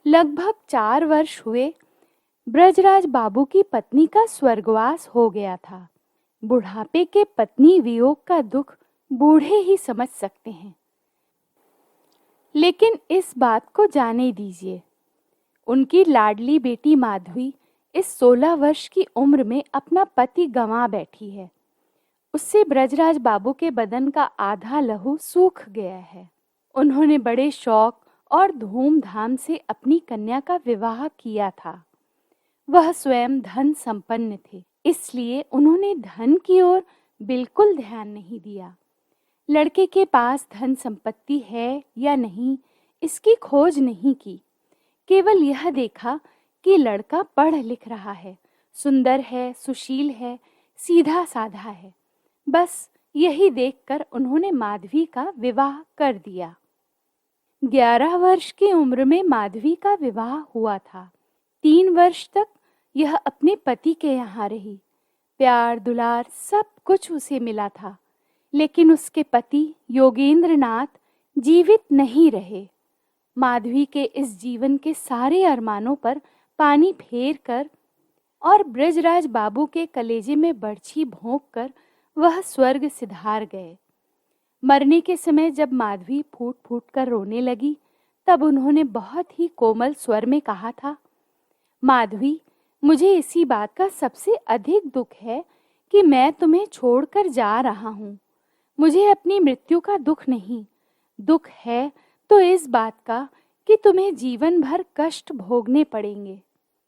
लगभग 4 वर्ष हुए। ब्रजराज बाबू की पत्नी का स्वर्गवास हो गया था। बुढ़ापे के पत्नी वियोग का दुख बूढ़े ही समझ सकते हैं। लेकिन इस बात को जाने दीजिए, उनकी लाडली बेटी माधवी इस 16 वर्ष की उम्र में अपना पति गंवा बैठी है। उससे ब्रजराज बाबू के बदन का आधा लहू सूख गया है। उन्होंने बड़े शौक और धूमधाम से अपनी कन्या का विवाह किया था। वह स्वयं धन संपन्न थे, इसलिए उन्होंने धन की ओर बिल्कुल ध्यान नहीं दिया। लड़के के पास धन संपत्ति है या नहीं, इसकी खोज नहीं की। केवल यह देखा कि लड़का पढ़ लिख रहा है, सुंदर है, सुशील है, सीधा साधा है। बस यही देखकर उन्होंने माधवी का विवाह कर दिया। 11 वर्ष की उम्र में माधवी का विवाह हुआ था। 3 वर्ष तक यह अपने पति के यहाँ रही। प्यार दुलार सब कुछ उसे मिला था, लेकिन उसके पति योगेंद्र नाथ जीवित नहीं रहे। माधवी के इस जीवन के सारे अरमानों पर पानी फेर कर और ब्रजराज बाबू के कलेजे में बरछी भोंक कर वह स्वर्ग सिधार गए। मरने के समय जब माधवी फूट फूट कर रोने लगी, तब उन्होंने बहुत ही कोमल स्वर में कहा था, माधवी, मुझे इसी बात का सबसे अधिक दुख है कि मैं तुम्हें छोड़कर जा रहा हूँ। मुझे अपनी मृत्यु का दुख नहीं, दुख है तो इस बात का कि तुम्हें जीवन भर कष्ट भोगने पड़ेंगे।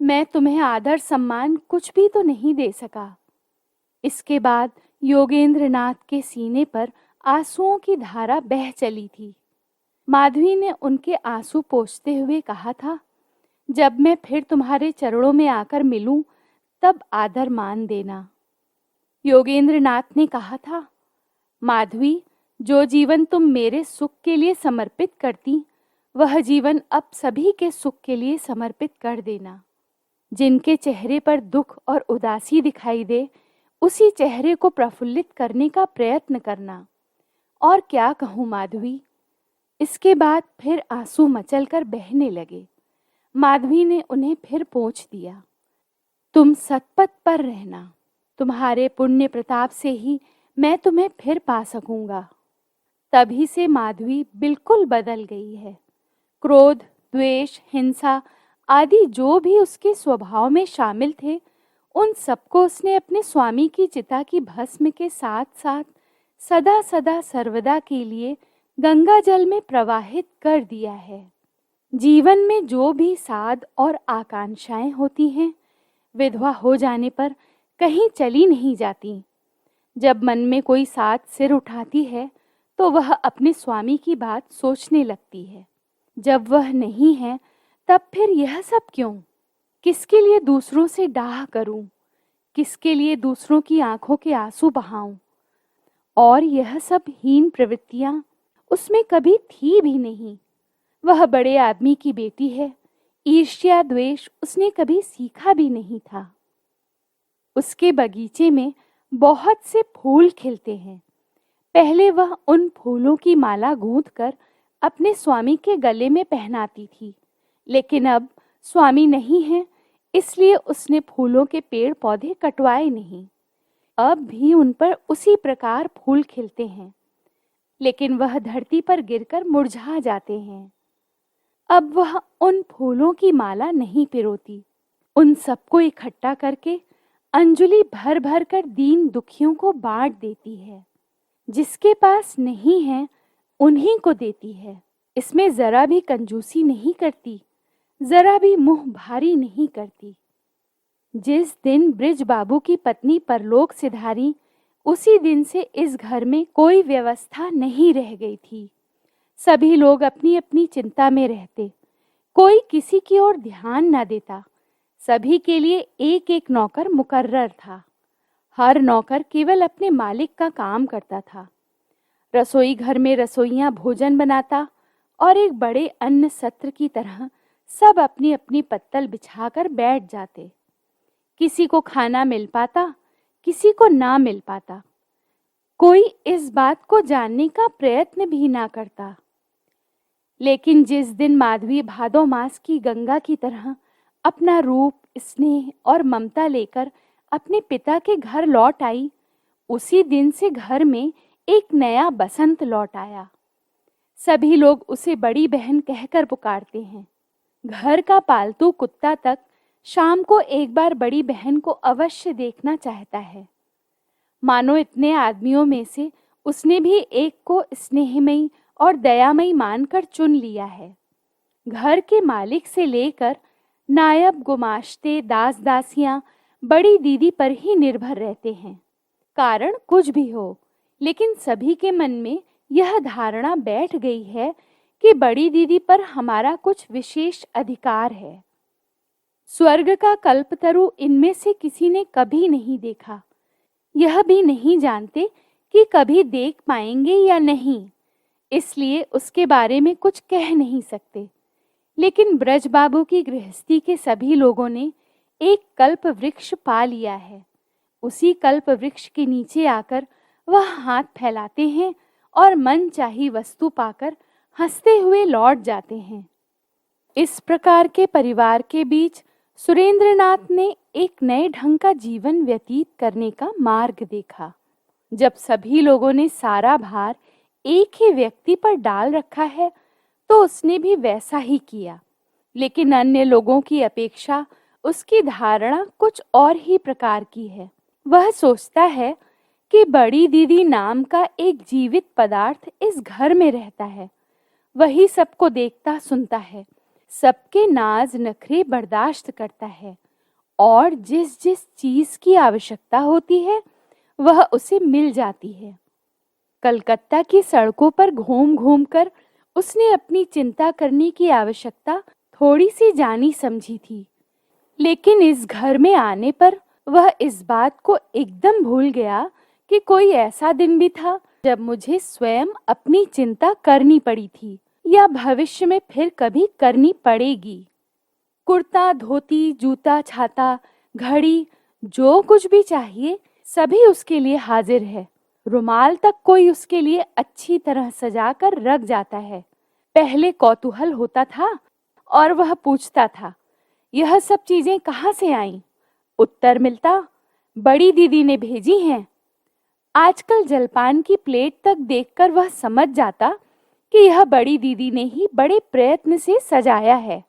मैं तुम्हें आदर सम्मान कुछ भी तो नहीं दे सका। इसके बाद योगेंद्र नाथ के सीने पर आंसुओं की धारा बह चली थी। माधवी ने उनके आंसू पोंछते हुए कहा था, जब मैं फिर तुम्हारे चरणों में आकर मिलूं, तब आदर मान देना। योगेंद्र नाथ ने कहा था, माधवी, जो जीवन तुम मेरे सुख के लिए समर्पित करती, वह जीवन अब सभी के सुख के लिए समर्पित कर देना। जिनके चेहरे पर दुख और उदासी दिखाई दे, उसी चेहरे को प्रफुल्लित करने का प्रयत्न करना। और क्या कहूँ माधवी। इसके बाद फिर आंसू मचलकर बहने लगे। माधवी ने उन्हें फिर पोंछ दिया, तुम सतपथ पर रहना, तुम्हारे पुण्य प्रताप से ही मैं तुम्हें फिर पा सकूंगा। तभी से माधवी बिल्कुल बदल गई है। क्रोध, द्वेष, हिंसा आदि जो भी उसके स्वभाव में शामिल थे, उन सबको उसने अपने स्वामी की चिता की भस्म के साथ साथ सदा सदा सर्वदा के लिए गंगा जल में प्रवाहित कर दिया है। जीवन में जो भी साध और आकांक्षाएं होती हैं, विधवा हो जाने पर कहीं चली नहीं जाती। जब मन में कोई साध सिर उठाती है, तो वह अपने स्वामी की बात सोचने लगती है। जब वह नहीं है, तब फिर यह सब क्यों? किसके लिए दूसरों से डाह करूं? किसके लिए दूसरों की आंखों के आंसू बहाऊं? और यह सब हीन प्रवृत्तियां उसमें कभी थी भी नहीं। वह बड़े आदमी की बेटी है, ईर्ष्या द्वेष उसने कभी सीखा भी नहीं था। उसके बगीचे में बहुत से फूल खिलते हैं। पहले वह उन फूलों की माला गूंथकर अपने स्वामी के गले में पहनाती थी, लेकिन अब स्वामी नहीं है, इसलिए उसने फूलों के पेड़ पौधे कटवाए नहीं। अब भी उन पर उसी प्रकार फूल खिलते हैं, लेकिन वह धरती पर गिरकर मुरझा जाते हैं। अब वह उन फूलों की माला नहीं पिरोती, उन सबको इकट्ठा करके अंजलि भर भर कर दीन दुखियों को बांट देती है। जिसके पास नहीं है, उन्हीं को देती है। इसमें जरा भी कंजूसी नहीं करती, जरा भी मुंह भारी नहीं करती। जिस दिन ब्रिज बाबू की पत्नी परलोक सिधारी, उसी दिन से इस घर में कोई व्यवस्था नहीं रह गई थी। सभी लोग अपनी अपनी चिंता में रहते, कोई किसी की ओर ध्यान न देता। सभी के लिए एक एक नौकर मुकर्रर था। हर नौकर केवल अपने मालिक का काम करता था। रसोई घर में रसोइयां भोजन बनाता और एक बड़े अन्न सत्र की तरह सब अपनी अपनी पत्तल बिछाकर बैठ जाते। किसी को खाना मिल पाता, किसी को ना मिल पाता। कोई इस बात को जानने का प्रयत्न भी ना करता। लेकिन जिस दिन माधवी भादो मास की गंगा की तरह अपना रूप, स्नेह और ममता लेकर अपने पिता के घर लौट आई, उसी दिन से घर में एक नया बसंत लौट आया। सभी लोग उसे बड़ी बहन कहकर पुकारते हैं। घर का पालतू कुत्ता तक शाम को एक बार बड़ी बहन को अवश्य देखना चाहता है। मानो इतने आदमियों में से उसने भी एक को स्नेहमयी और दयामयी मानकर चुन लिया है। घर के मालिक से लेकर नायब, गुमाश्ते, दास दासियां बड़ी दीदी पर ही निर्भर रहते हैं। कारण कुछ भी हो, लेकिन सभी के मन में यह धारणा बैठ गई है कि बड़ी दीदी पर हमारा कुछ विशेष अधिकार है। स्वर्ग का कल्पतरु इनमें से किसी ने कभी नहीं देखा। यह भी नहीं जानते कि कभी देख पाएंगे या नहीं, इसलिए उसके बारे में कुछ कह नहीं सकते। लेकिन ब्रजबाबू की गृहस्थी के सभी लोगों ने एक कल्प वृक्ष पा लिया है। उसी कल्प वृक्ष के नीचे आकर वह हाथ फैलाते हैं और मन चाही वस्तु पाकर हंसते हुए लौट जाते हैं। इस प्रकार के परिवार के बीच सुरेंद्रनाथ ने एक नए ढंग का जीवन व्यतीत करने का मार्ग देखा। जब सभी लोगों ने सारा भार एक ही व्यक्ति पर डाल रखा है, तो उसने भी वैसा ही किया। लेकिन अन्य लोगों की अपेक्षा उसकी धारणा कुछ और ही प्रकार की है। वह सोचता है कि बड़ी दीदी नाम का एक जीवित पदार्थ इस घर में रहता है। वही सबको देखता सुनता है, सबके नाज नखरे बर्दाश्त करता है और जिस जिस चीज की आवश्यकता होती है वह उसे मिल जाती है। कलकत्ता की सड़कों पर घूम घूम कर उसने अपनी चिंता करने की आवश्यकता थोड़ी सी जानी समझी थी, लेकिन इस घर में आने पर वह इस बात को एकदम भूल गया कि कोई ऐसा दिन भी था जब मुझे स्वयं अपनी चिंता करनी पड़ी थी या भविष्य में फिर कभी करनी पड़ेगी। कुर्ता, धोती, जूता, छाता, घड़ी, जो कुछ भी चाहिए सभी उसके लिए हाजिर है। रुमाल तक कोई उसके लिए अच्छी तरह सजा कर रख जाता है। पहले कौतूहल होता था और वह पूछता था, यह सब चीजें कहाँ से आईं? उत्तर मिलता, बड़ी दीदी ने भेजी हैं। आजकल जलपान की प्लेट तक देखकर वह समझ जाता कि यह बड़ी दीदी ने ही बड़े प्रयत्न से सजाया है।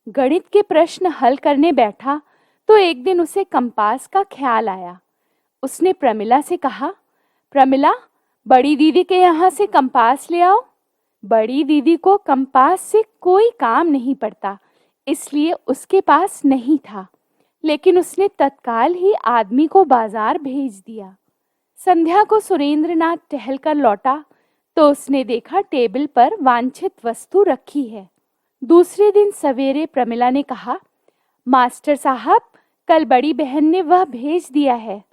गणित के प्रश्न हल करने बैठा तो एक दिन उसे कंपास का ख्याल आया। उसने प्रमिला से कहा, प्रमिला, बड़ी दीदी के यहाँ से कंपास ले आओ। बड़ी दीदी को कंपास से कोई काम नहीं पड़ता, इसलिए उसके पास नहीं था, लेकिन उसने तत्काल ही आदमी को बाजार भेज दिया। संध्या को सुरेंद्रनाथ टहलकर लौटा तो उसने देखा टेबल पर वांछित वस्तु रखी है। दूसरे दिन सवेरे प्रमिला ने कहा, मास्टर साहब, कल बड़ी बहन ने वह भेज दिया है।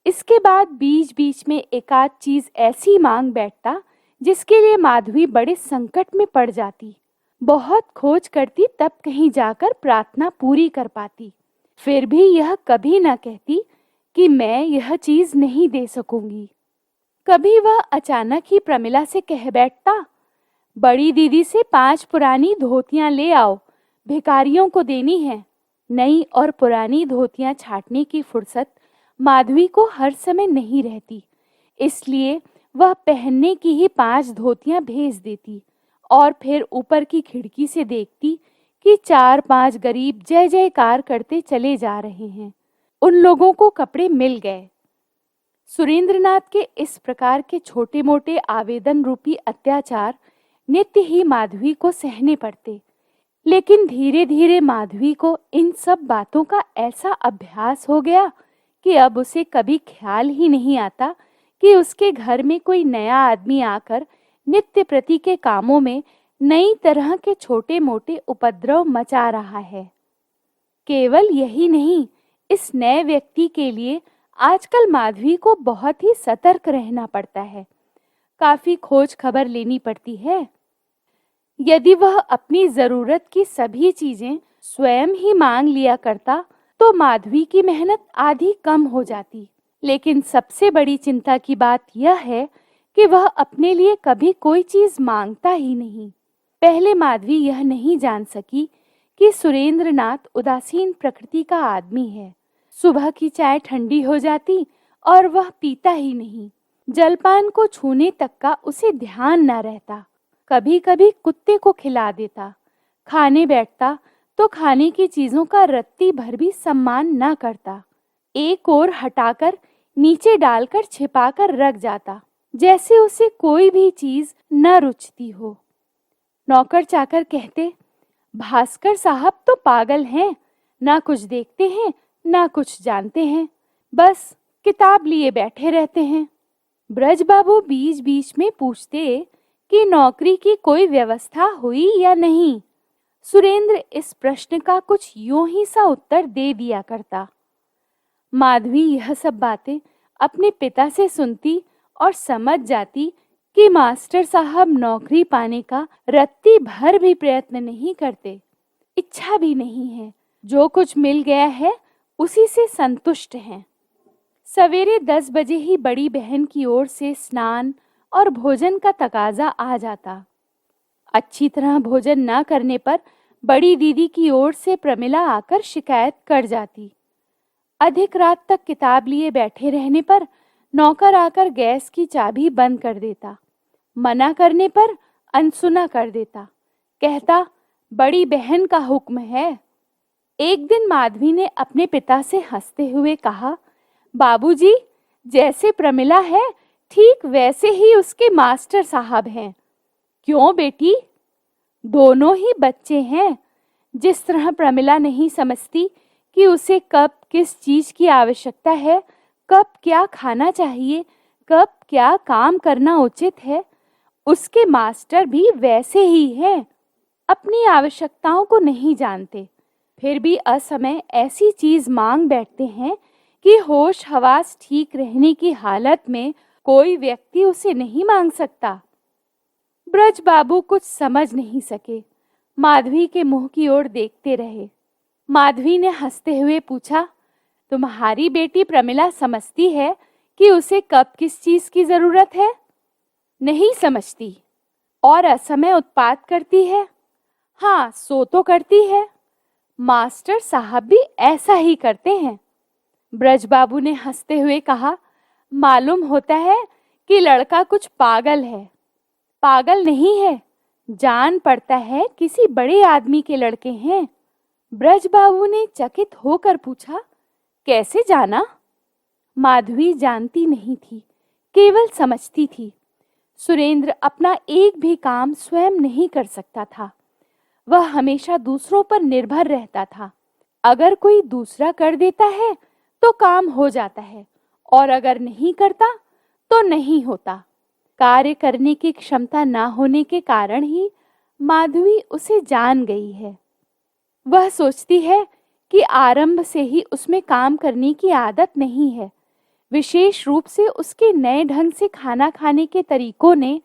इसके बाद बीच बीच में एकाध चीज ऐसी मांग बैठता जिसके लिए माधवी बड़े संकट में पड़ जाती। बहुत खोज करती तब कहीं जाकर प्रार्थना पूरी कर पाती। फिर भी यह कभी न कहती कि मैं यह चीज नहीं दे सकूंगी। कभी वह अचानक ही प्रमिला से कह बैठता, बड़ी दीदी से 5 पुरानी धोतियां ले आओ, भिखारियों को देनी है। नई और पुरानी धोतियां छांटने की फुर्सत माधवी को हर समय नहीं रहती, इसलिए वह पहनने की ही 5 धोतियां भेज देती और फिर ऊपर की खिड़की से देखती कि 4-5 गरीब जय जयकार करते चले जा रहे हैं। उन लोगों को कपड़े मिल गए। सुरेंद्रनाथ के इस प्रकार के छोटे मोटे आवेदन रूपी अत्याचार नित्य ही माधवी को सहने पड़ते, लेकिन धीरे धीरे माधवी को इन सब बातों का ऐसा अभ्यास हो गया कि अब उसे कभी ख्याल ही नहीं आता कि उसके घर में कोई नया आदमी आकर नित्य प्रति के कामों में नई तरह के छोटे मोटे उपद्रव मचा रहा है। केवल यही नहीं, इस नए व्यक्ति के लिए आजकल माधवी को बहुत ही सतर्क रहना पड़ता है। काफी खोज खबर लेनी पड़ती है। यदि वह अपनी जरूरत की सभी चीजें स्वयं ही मांग लिया करता तो माधवी की मेहनत आधी कम हो जाती। लेकिन सबसे बड़ी चिंता की बात यह है कि वह अपने लिए कभी कोई चीज मांगता ही नहीं। पहले माधवी यह नहीं जान सकी कि सुरेंद्र नाथ उदासीन प्रकृति का आदमी है। सुबह की चाय ठंडी हो जाती और वह पीता ही नहीं। जलपान को छूने तक का उसे ध्यान न रहता। कभी कभी कुत्ते को खिला देता। खाने बैठता तो खाने की चीजों का रत्ती भर भी सम्मान न करता। एक ओर हटाकर नीचे डालकर छिपाकर रख जाता, जैसे उसे कोई भी चीज न रुचती हो। नौकर चाकर कहते, भास्कर साहब तो पागल हैं, ना कुछ देखते हैं ना कुछ जानते हैं, बस किताब लिए बैठे रहते हैं। ब्रज बाबू बीच बीच में पूछते कि नौकरी की कोई व्यवस्था हुई या नहीं। सुरेंद्र इस प्रश्न का कुछ यूं ही सा उत्तर दे दिया करता। माधवी यह सब बातें अपने पिता से सुनती और समझ जाती कि मास्टर साहब नौकरी पाने का रत्ती भर भी प्रयत्न नहीं करते, इच्छा भी नहीं है। जो कुछ मिल गया है उसी से संतुष्ट हैं। सवेरे 10 बजे ही बड़ी बहन की ओर से स्नान और भोजन का तकाजा आ जाता। अच्छी तरह भोजन न करने पर बड़ी दीदी की ओर से प्रमिला आकर शिकायत कर जाती। अधिक रात तक किताब लिए बैठे रहने पर नौकर आकर गैस की चाबी बंद कर देता। मना करने पर अनसुना कर देता। कहता, बड़ी बहन का हुक्म है। एक दिन माधवी ने अपने पिता से हंसते हुए कहा, बाबूजी, जैसे प्रमिला है ठीक वैसे ही उसके मास्टर साहब हैं। क्यों बेटी? दोनों ही बच्चे हैं। जिस तरह प्रमिला नहीं समझती कि उसे कब किस चीज की आवश्यकता है, कब क्या खाना चाहिए, कब क्या काम करना उचित है, उसके मास्टर भी वैसे ही हैं। अपनी आवश्यकताओं को नहीं जानते, फिर भी असमय ऐसी चीज मांग बैठते हैं कि होश हवास ठीक रहने की हालत में कोई व्यक्ति उसे नहीं मांग सकता। ब्रज बाबू कुछ समझ नहीं सके, माधवी के मुंह की ओर देखते रहे। माधवी ने हंसते हुए पूछा, तुम्हारी बेटी प्रमिला समझती है कि उसे कब किस चीज की जरूरत है? नहीं समझती। और असमय उत्पात करती है? हाँ, सो तो करती है। मास्टर साहब भी ऐसा ही करते हैं। ब्रज बाबू ने हंसते हुए कहा, मालूम होता है कि लड़का कुछ पागल है। पागल नहीं है, जान पड़ता है किसी बड़े आदमी के लड़के हैं। ब्रज बाबू ने चकित होकर पूछा, कैसे जाना? माधवी जानती नहीं थी, केवल समझती थी। सुरेंद्र अपना एक भी काम स्वयं नहीं कर सकता था। वह हमेशा दूसरों पर निर्भर रहता था। अगर कोई दूसरा कर देता है तो काम हो जाता है, और अगर नहीं करता तो नहीं होता। कार्य करने की क्षमता न होने के कारण ही माधवी उसे जान गई है। वह सोचती है कि आरंभ से ही उसमें काम करने की आदत नहीं है। विशेष रूप से उसके नए ढंग से खाना खाने के तरीकों ने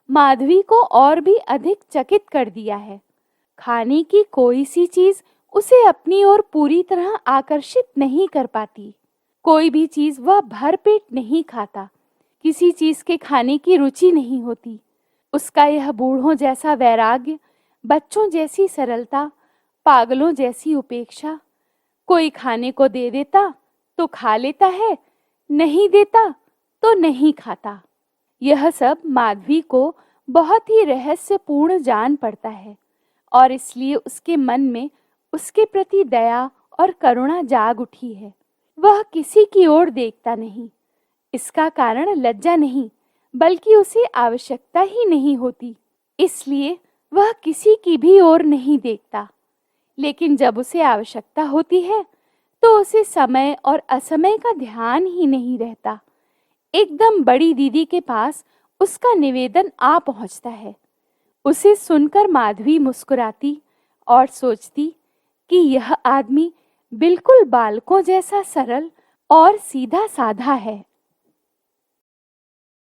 माधवी को और भी अधिक चकित कर दिया है। खाने की कोई सी चीज उसे अपनी ओर पूरी तरह आकर्षित नहीं कर पाती। कोई भी चीज वह भरपेट नहीं खाता। किसी चीज के खाने की रुचि नहीं होती। उसका यह बूढ़ों जैसा वैराग्य, बच्चों जैसी सरलता, पागलों जैसी उपेक्षा। कोई खाने को दे देता तो खा लेता है, नहीं देता तो नहीं खाता। यह सब माधवी को बहुत ही रहस्यपूर्ण जान पड़ता है, और इसलिए उसके मन में उसके प्रति दया और करुणा जाग उठी है। वह किसी की ओर देखता नहीं। इसका कारण लज्जा नहीं, बल्कि उसे आवश्यकता ही नहीं होती, इसलिए वह किसी की भी ओर नहीं देखता। लेकिन जब उसे आवश्यकता होती है तो उसे समय और असमय का ध्यान ही नहीं रहता। एकदम बड़ी दीदी के पास उसका निवेदन आ पहुंचता है। उसे सुनकर माधवी मुस्कुराती और सोचती कि यह आदमी बिल्कुल बालकों जैसा सरल और सीधा साधा है।